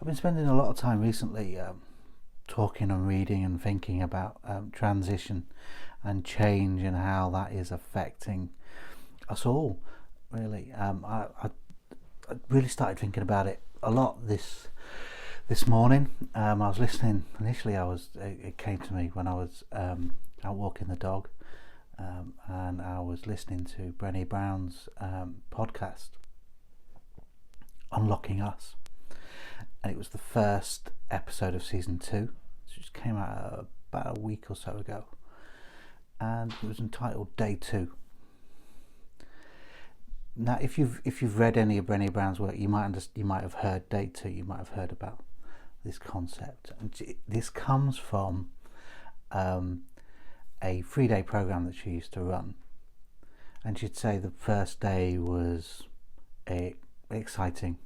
I've been spending a lot of time recently talking and reading and thinking about transition and change and how that is affecting us all, really. I really started thinking about it a lot this morning. I was listening. Initially, it came to me when I was out walking the dog, and I was listening to Brené Brown's podcast, Unlocking Us. And it was the first episode of season 2, which came out about a week or so ago, and it was entitled Day 2. Now, if you've read any of Brené Brown's work, you might have heard Day 2. You might have heard about this concept, and this comes from a 3-day program that she used to run, and she'd say the first day was exciting.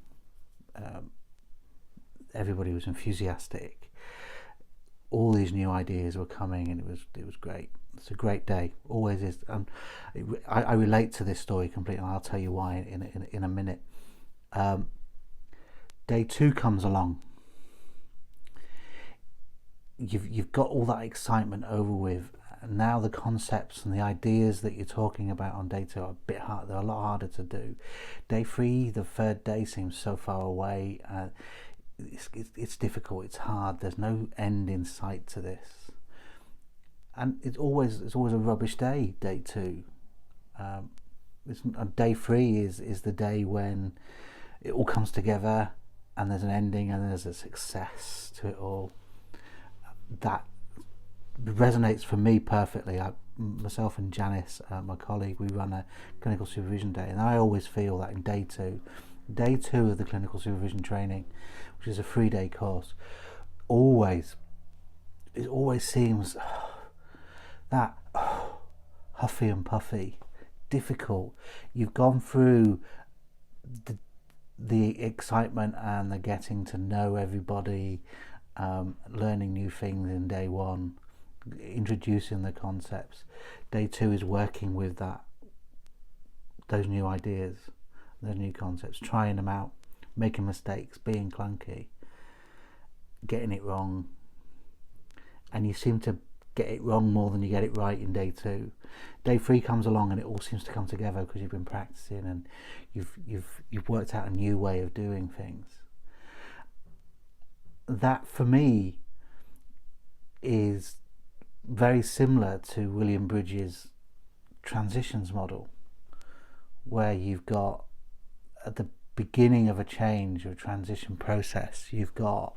Everybody was enthusiastic. All these new ideas were coming, and it was great. It's a great day, always is. I relate to this story completely, and I'll tell you why in a minute. Day 2 comes along. You've got all that excitement over with, and now the concepts and the ideas that you're talking about on day 2 are a bit hard. They're a lot harder to do. Day 3, the third day, seems so far away. It's difficult. It's hard. There's no end in sight to this, and it's always a rubbish day. Day 2. Day 3 is the day when it all comes together, and there's an ending, and there's a success to it all. That resonates for me perfectly. Myself and Janice, my colleague, we run a clinical supervision day, and I always feel that in day 2 of the clinical supervision training, which is a 3-day course, it always seems that huffy and puffy, difficult. You've gone through the excitement and the getting to know everybody, learning new things in day 1, introducing the concepts. Day 2 is working with those new ideas, those new concepts, trying them out, making mistakes, being clunky, getting it wrong, and you seem to get it wrong more than you get it right in day 2. Day 3 comes along, and it all seems to come together because you've been practicing and you've worked out a new way of doing things. That, for me, is very similar to William Bridges' transitions model, where you've got, at the beginning of a change or transition process, you've got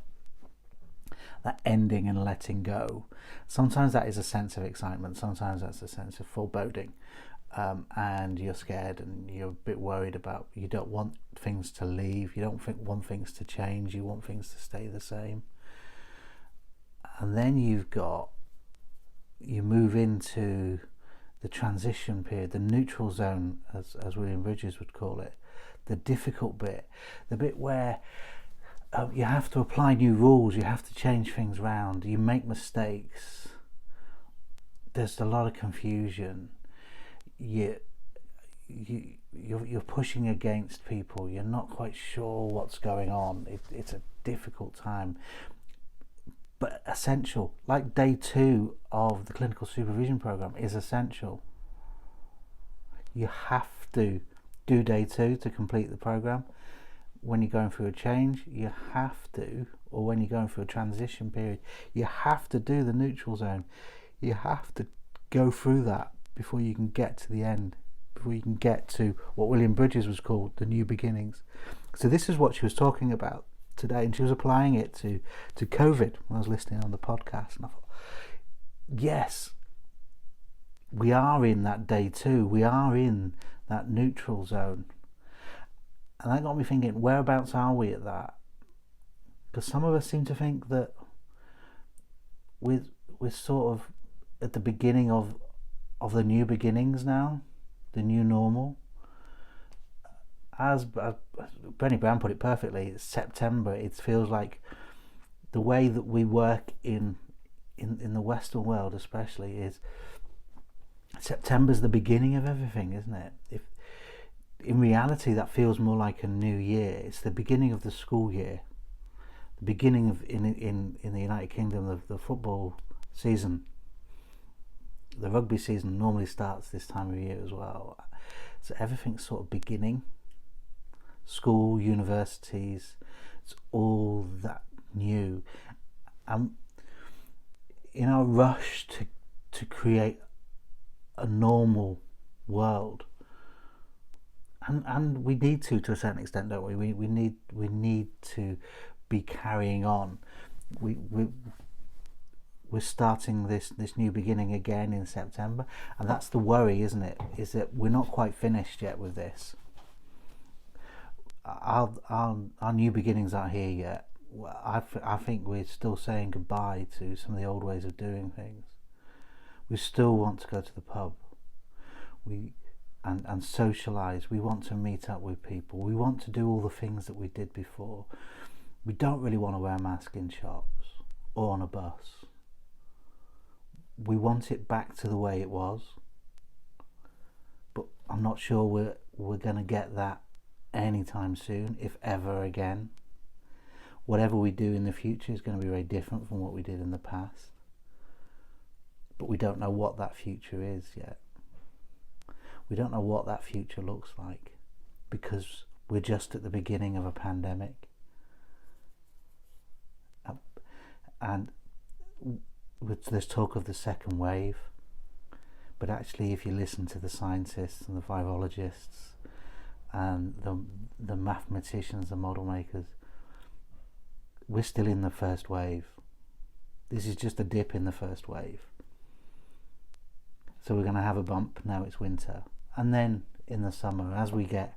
that ending and letting go. Sometimes that is a sense of excitement, sometimes that's a sense of foreboding, and you're scared and you're a bit worried about, you don't want things to leave, you don't want things to change, you want things to stay the same. And then you move into the transition period, the neutral zone, as William Bridges would call it, the difficult bit, the bit where you have to apply new rules, you have to change things around, you make mistakes, there's a lot of confusion, you're pushing against people, you're not quite sure what's going on. It's a difficult time, but essential. Like day 2 of the clinical supervision program is essential. You have to do day 2 to complete the program. When you're going through a change, you have to, or when you're going through a transition period, you have to do the neutral zone. You have to go through that before you can get to the end, before you can get to what William Bridges was called the new beginnings. So this is what she was talking about today, and she was applying it to COVID when I was listening on the podcast, and I thought, yes, we are in that day 2, we are in that neutral zone. And that got me thinking, whereabouts are we at that? Because some of us seem to think that we're sort of at the beginning of the new beginnings now, the new normal. As Brené Brown put it perfectly, it's September. It feels like the way that we work in the Western world especially is September's the beginning of everything, isn't it? If in reality that feels more like a new year. It's the beginning of the school year. the beginning of in the United Kingdom, the football season, the rugby season normally starts this time of year as well. So everything's sort of beginning. School, universities, it's all that new. In our rush to create a normal world, and we need to a certain extent, don't we? We need to be carrying on. We're starting this new beginning again in September, and that's the worry, isn't it? Is that we're not quite finished yet with this. Our new beginnings aren't here yet. I think we're still saying goodbye to some of the old ways of doing things. We still want to go to the pub. And socialise. We want to meet up with people. We want to do all the things that we did before. We don't really want to wear a mask in shops or on a bus. We want it back to the way it was. But I'm not sure we're going to get that anytime soon, if ever again. Whatever we do in the future is going to be very different from what we did in the past. But we don't know what that future is yet. We don't know what that future looks like because we're just at the beginning of a pandemic. And there's talk of the second wave. But actually, if you listen to the scientists and the virologists and the mathematicians, the model makers, we're still in the first wave. This is just a dip in the first wave. So we're going to have a bump. Now it's winter. And then in the summer, as we get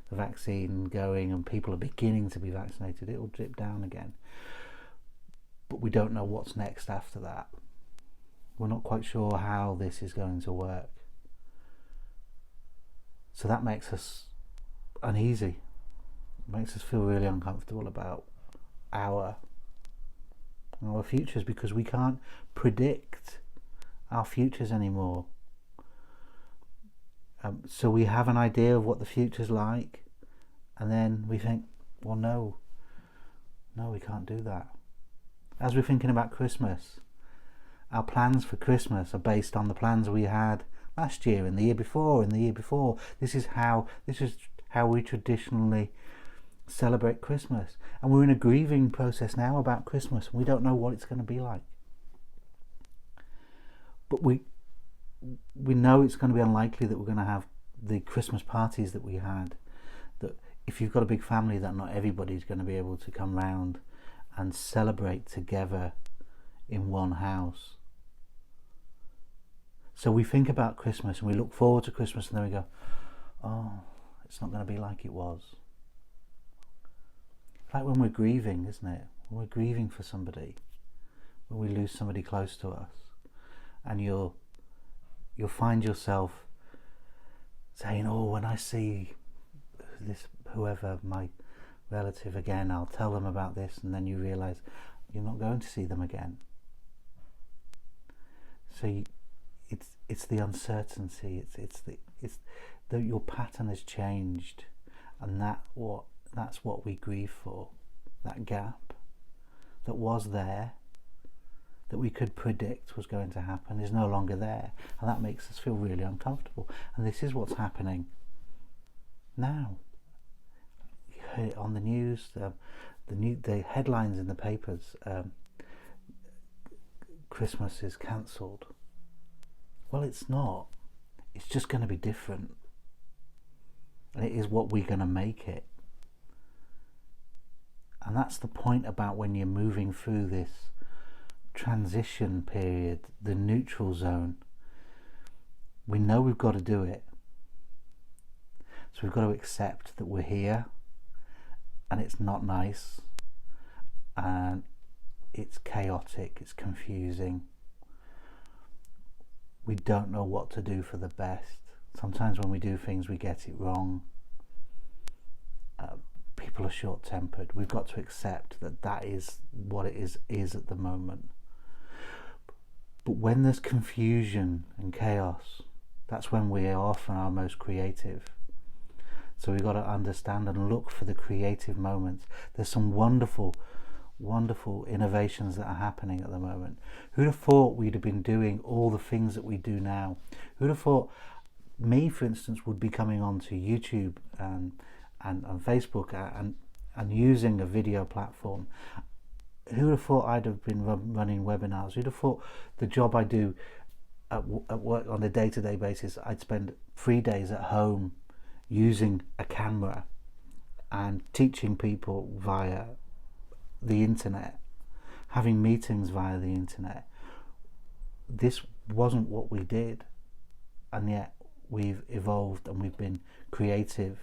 the vaccine going and people are beginning to be vaccinated, it will dip down again. But we don't know what's next after that. We're not quite sure how this is going to work. So that makes us uneasy. It makes us feel really uncomfortable about our futures, because we can't predict our futures anymore. So we have an idea of what the future's like, and then we think, well, no, we can't do that. As we're thinking about Christmas, our plans for Christmas are based on the plans we had last year and the year before and the year before. This is how we traditionally celebrate Christmas, and we're in a grieving process now about Christmas. We don't know what it's going to be like, but we know it's going to be unlikely that we're going to have the Christmas parties that we had. That if you've got a big family, that not everybody's going to be able to come round and celebrate together in one house. So we think about Christmas and we look forward to Christmas, and then we go, oh, it's not going to be like it was. It's like when we're grieving, isn't it? When we're grieving for somebody, when we lose somebody close to us, and you'll find yourself saying, oh, when I see this, whoever, my relative again, I'll tell them about this, and then you realise you're not going to see them again. So it's the uncertainty, it's your pattern has changed, and that's what we grieve for. That gap that was there, that we could predict was going to happen, is no longer there, and that makes us feel really uncomfortable. And this is what's happening now. You heard it on the news, the headlines in the papers, Christmas is cancelled. Well, it's not. It's just going to be different, and it is what we're going to make it. And that's the point about when you're moving through this transition period, the neutral zone. We know we've got to do it. So we've got to accept that we're here, and it's not nice, and it's chaotic, it's confusing. We don't know what to do for the best. Sometimes when we do things, we get it wrong. People are short-tempered. We've got to accept that is what it is at the moment. But when there's confusion and chaos, that's when we are often our most creative. So we've got to understand and look for the creative moments. There's some wonderful, wonderful innovations that are happening at the moment. Who'd have thought we'd have been doing all the things that we do now? Who'd have thought me, for instance, would be coming onto YouTube and Facebook and using a video platform? Who would have thought I'd have been running webinars? Who'd have thought the job I do at work on a day-to-day basis, I'd spend 3 days at home using a camera and teaching people via the internet, having meetings via the internet. This wasn't what we did, and yet we've evolved and we've been creative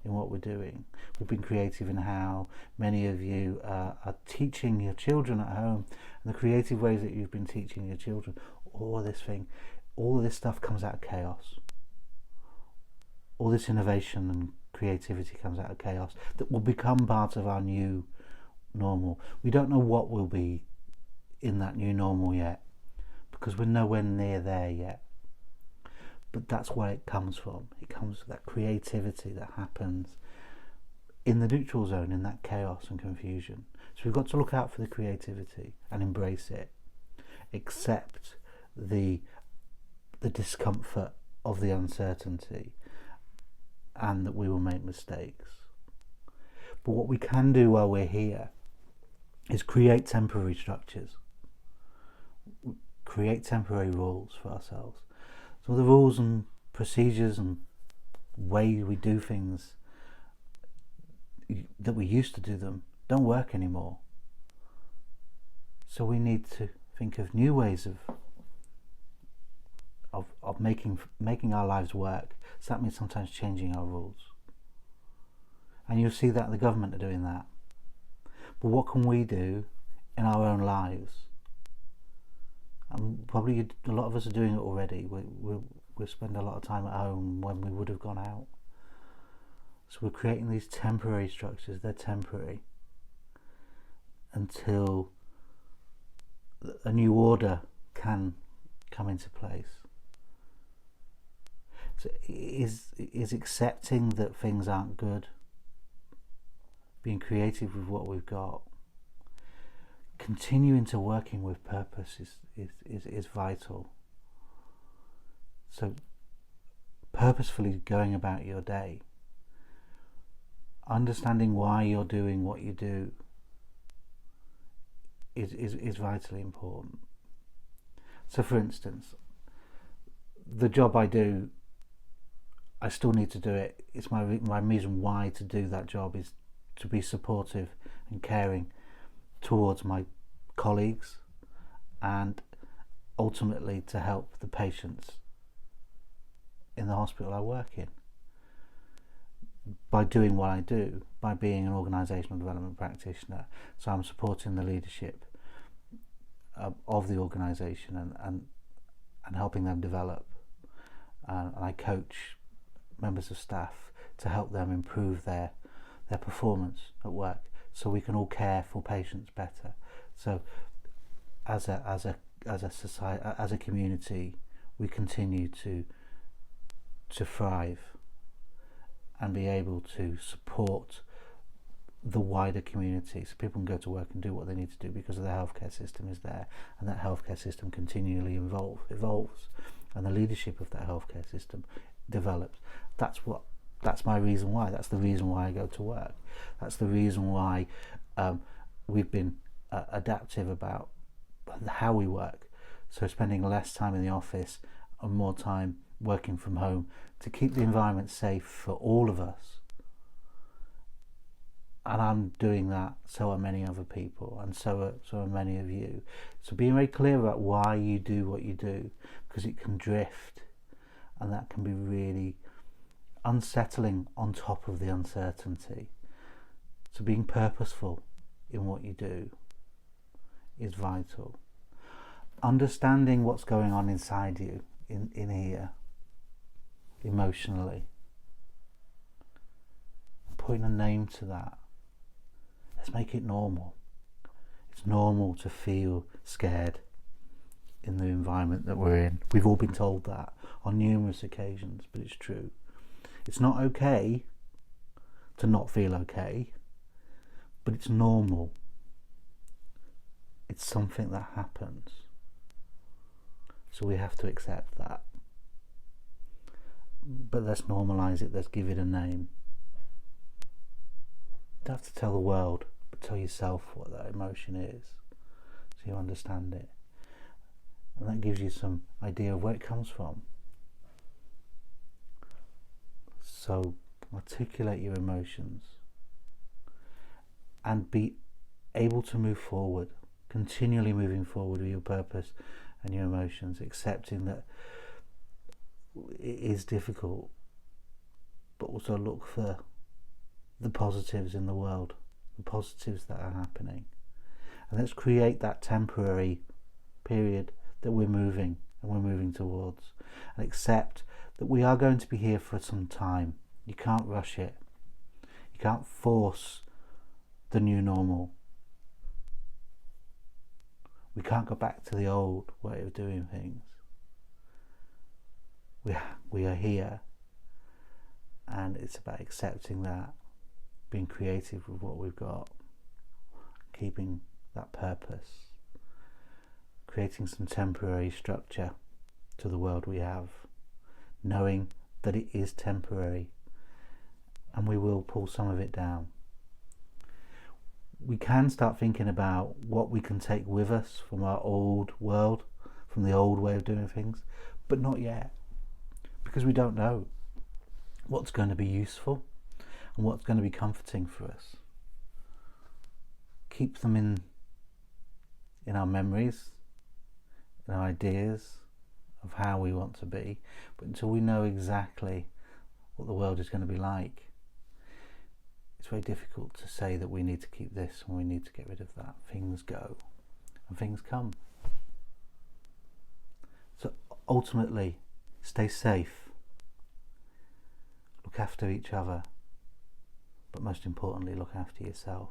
in what we're doing. We've been creative in how many of you are teaching your children at home, and the creative ways that you've been teaching your children. All of this stuff comes out of chaos. All this innovation and creativity comes out of chaos that will become part of our new normal. We don't know what will be in that new normal yet, because we're nowhere near there yet. But that's where it comes from. It comes from that creativity that happens in the neutral zone, in that chaos and confusion. So we've got to look out for the creativity and embrace it. Accept the discomfort of the uncertainty, and that we will make mistakes. But what we can do while we're here is create temporary structures, create temporary rules for ourselves. So the rules and procedures and way we do things that we used to do them don't work anymore. So we need to think of new ways of making our lives work. So that means sometimes changing our rules. And you'll see that the government are doing that. But what can we do in our own lives? And probably a lot of us are doing it already. We spend a lot of time at home when we would have gone out. So we're creating these temporary structures. They're temporary until a new order can come into place. So is accepting that things aren't good, being creative with what we've got, continuing to working with purpose is vital. So purposefully going about your day, understanding why you're doing what you do is vitally important. So for instance, the job I do, I still need to do it. It's my reason why to do that job is to be supportive and caring towards my colleagues, and ultimately to help the patients in the hospital I work in. By doing what I do, by being an organisational development practitioner, so I'm supporting the leadership of the organisation and helping them develop. And I coach members of staff to help them improve their performance at work, so we can all care for patients better. So as a society, as a community, we continue to thrive and be able to support the wider community, so people can go to work and do what they need to do because the healthcare system is there, and that healthcare system continually evolves, and the leadership of that healthcare system develops. That's my reason why. That's the reason why I go to work. That's the reason why we've been adaptive about how we work. So spending less time in the office and more time working from home to keep the environment safe for all of us. And I'm doing that, so are many other people, and so are many of you. So being very clear about why you do what you do, because it can drift, and that can be really unsettling on top of the uncertainty. So being purposeful in what you do is vital. Understanding what's going on inside you, in here, emotionally, putting a name to that. Let's make it normal. It's normal to feel scared in the environment that we're in. We've all been told that on numerous occasions, but it's true. It's not okay to not feel okay, but it's normal. It's something that happens. So we have to accept that. But let's normalize it, let's give it a name. You don't have to tell the world, but tell yourself what that emotion is, so you understand it. And that gives you some idea of where it comes from. So articulate your emotions and be able to move forward, continually moving forward with your purpose and your emotions, accepting that it is difficult, but also look for the positives in the world, the positives that are happening. And let's create that temporary period that we're moving towards, and accept that we are going to be here for some time. You can't rush it. You can't force the new normal. We can't go back to the old way of doing things. We are here, and it's about accepting that, being creative with what we've got, keeping that purpose, creating some temporary structure to the world we have, knowing that it is temporary, and we will pull some of it down. We can start thinking about what we can take with us from our old world, from the old way of doing things, but not yet, because we don't know what's going to be useful and what's going to be comforting for us. Keep them in our memories, in our ideas of how we want to be, but until we know exactly what the world is going to be like, it's very difficult to say that we need to keep this and we need to get rid of that. Things go and things come. So ultimately, stay safe, look after each other, but most importantly, look after yourself.